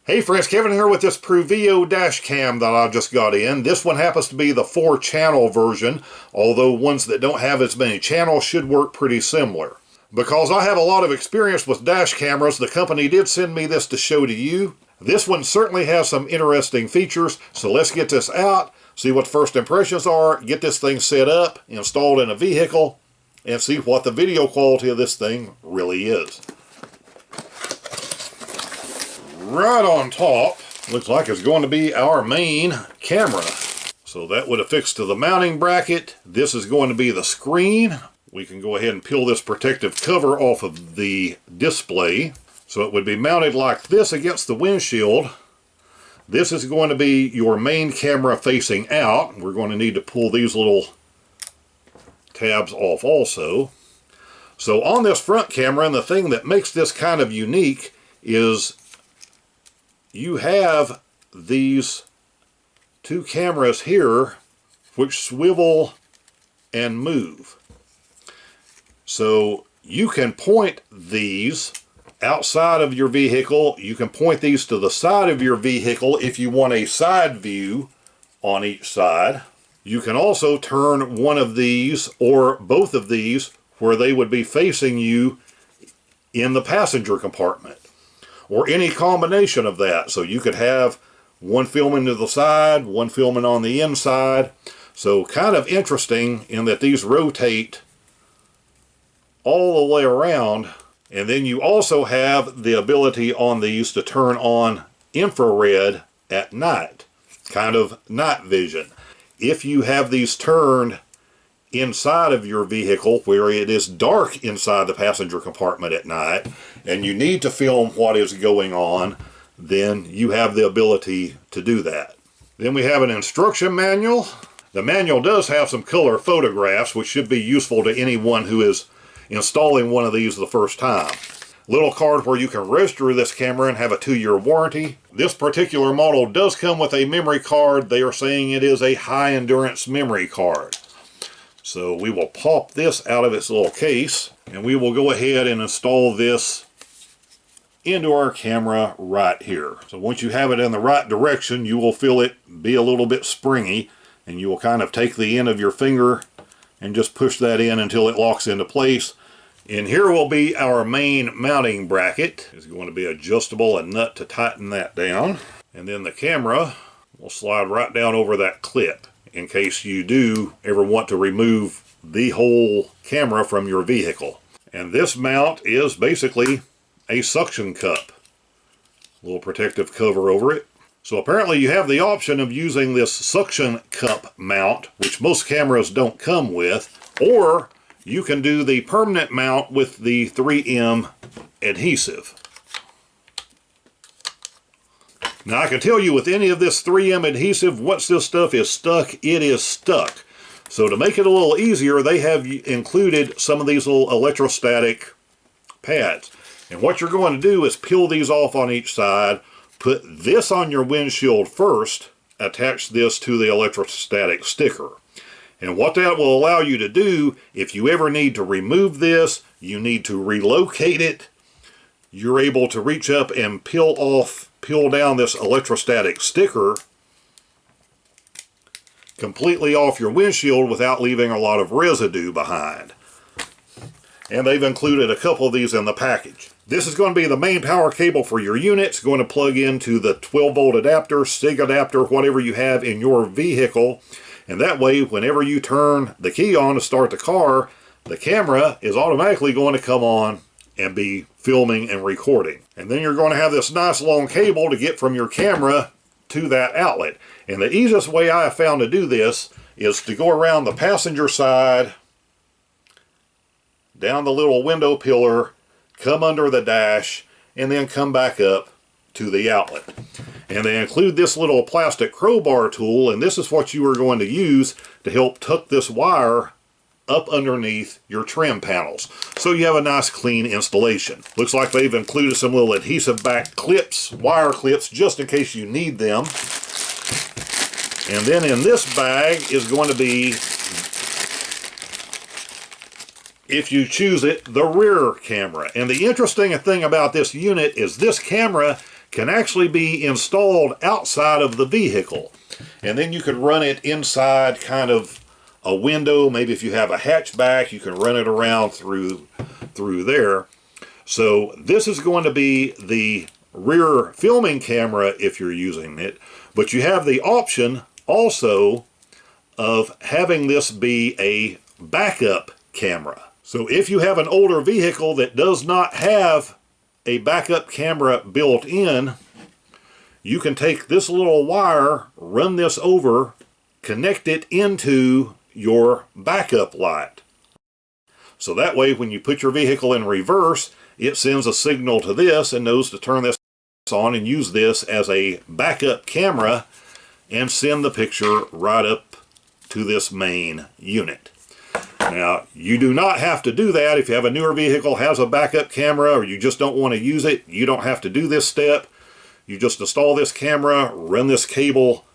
Hey friends, Kevin here with this Pruveeo dash cam that I just got in. This one happens to be the 4-channel version, although ones that don't have as many channels should work pretty similar. Because I have a lot of experience with dash cameras, the company did send me this to show to you. This one certainly has some interesting features, so let's get this out, see what the first impressions are, get this thing set up, installed in a vehicle, and see what the video quality of this thing really is. Right on top, looks like it's going to be our main camera. So that would affix to the mounting bracket. This is going to be the screen. We can go ahead and peel this protective cover off of the display. So it would be mounted like this against the windshield. This is going to be your main camera facing out. We're going to need to pull these little tabs off also. So on this front camera, and the thing that makes this kind of unique is you have these two cameras here which swivel and move. So you can point these outside of your vehicle. You can point these to the side of your vehicle if you want a side view on each side. You can also turn one of these or both of these where they would be facing you in the passenger compartment, or any combination of that. So you could have one filming to the side, one filming on the inside. So kind of interesting in that these rotate all the way around. And then you also have the ability on these to turn on infrared at night, kind of night vision. If you have these turned inside of your vehicle where it is dark inside the passenger compartment at night and you need to film what is going on, then you have the ability to do that. Then we have an instruction manual. The manual does have some color photographs which should be useful to anyone who is installing one of these the first time. Little card where you can register this camera and have a 2-year warranty. This particular model does come with a memory card. They are saying it is a high endurance memory card. So we will pop this out of its little case and we will go ahead and install this into our camera right here. So once you have it in the right direction, you will feel it be a little bit springy, and you will kind of take the end of your finger and just push that in until it locks into place. And here will be our main mounting bracket. It's going to be adjustable, a nut to tighten that down. And then the camera will slide right down over that clip in case you do ever want to remove the whole camera from your vehicle. And this mount is basically a suction cup. A little protective cover over it. So apparently you have the option of using this suction cup mount, which most cameras don't come with, or you can do the permanent mount with the 3M adhesive. Now I can tell you with any of this 3M adhesive, once this stuff is stuck, it is stuck. So to make it a little easier, they have included some of these little electrostatic pads. And what you're going to do is peel these off on each side, put this on your windshield first, attach this to the electrostatic sticker. And what that will allow you to do, if you ever need to remove this, you need to relocate it, you're able to reach up and peel down this electrostatic sticker completely off your windshield without leaving a lot of residue behind. And they've included a couple of these in the package. This is going to be the main power cable for your unit. It's going to plug into the 12-volt adapter, SIG adapter, whatever you have in your vehicle. And that way, whenever you turn the key on to start the car, the camera is automatically going to come on and be filming and recording. And then you're going to have this nice long cable to get from your camera to that outlet. And the easiest way I have found to do this is to go around the passenger side, down the little window pillar, come under the dash, and then come back up to the outlet. And they include this little plastic crowbar tool, and this is what you are going to use to help tuck this wire up underneath your trim panels, so you have a nice clean installation. Looks like they've included some little adhesive back clips, wire clips, just in case you need them. And then in this bag is going to be, if you choose it, the rear camera. And the interesting thing about this unit is this camera can actually be installed outside of the vehicle. And then you could run it inside kind of a window. Maybe if you have a hatchback, you can run it around through there. So this is going to be the rear filming camera if you're using it, but you have the option also of having this be a backup camera. So if you have an older vehicle that does not have a backup camera built in, you can take this little wire, run this over, connect it into your backup light. So that way when you put your vehicle in reverse, it sends a signal to this and knows to turn this on and use this as a backup camera and send the picture right up to this main unit. Now, you do not have to do that. If you have a newer vehicle, has a backup camera, or you just don't want to use it, you don't have to do this step. You just install this camera, run this cable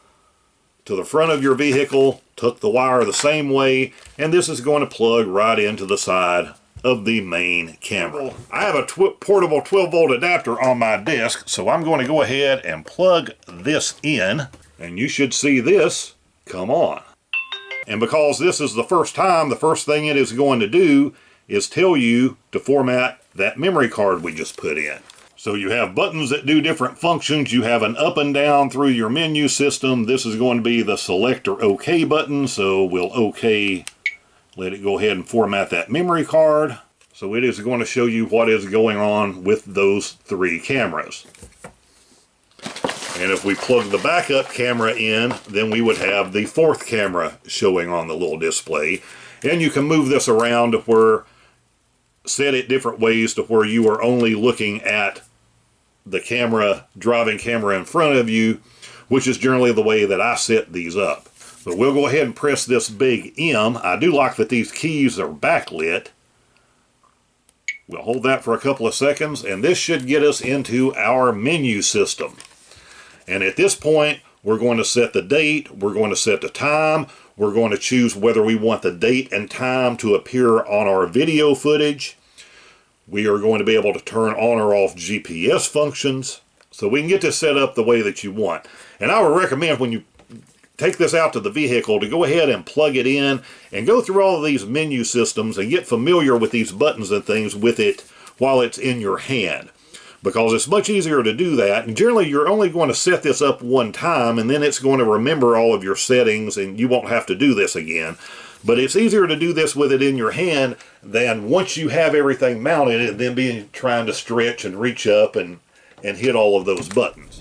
to the front of your vehicle, tuck the wire the same way, and this is going to plug right into the side of the main camera. I have a portable 12-volt adapter on my desk, so I'm going to go ahead and plug this in, and you should see this come on. And because this is the first time, the first thing it is going to do is tell you to format that memory card we just put in. So you have buttons that do different functions. You have an up and down through your menu system. This is going to be the select or OK button, so we'll OK, let it go ahead and format that memory card. So it is going to show you what is going on with those three cameras. And if we plug the backup camera in, then we would have the fourth camera showing on the little display. And you can move this around to where, set it different ways to where you are only looking at the camera, driving camera in front of you, which is generally the way that I set these up. So we'll go ahead and press this big M. I do like that these keys are backlit. We'll hold that for a couple of seconds, and this should get us into our menu system. And at this point, we're going to set the date, we're going to set the time, we're going to choose whether we want the date and time to appear on our video footage. We are going to be able to turn on or off GPS functions, so we can get this set up the way that you want. And I would recommend when you take this out to the vehicle to go ahead and plug it in and go through all of these menu systems and get familiar with these buttons and things with it while it's in your hand. Because it's much easier to do that, and generally you're only going to set this up one time and then it's going to remember all of your settings and you won't have to do this again. But it's easier to do this with it in your hand than once you have everything mounted and then trying to stretch and reach up and hit all of those buttons.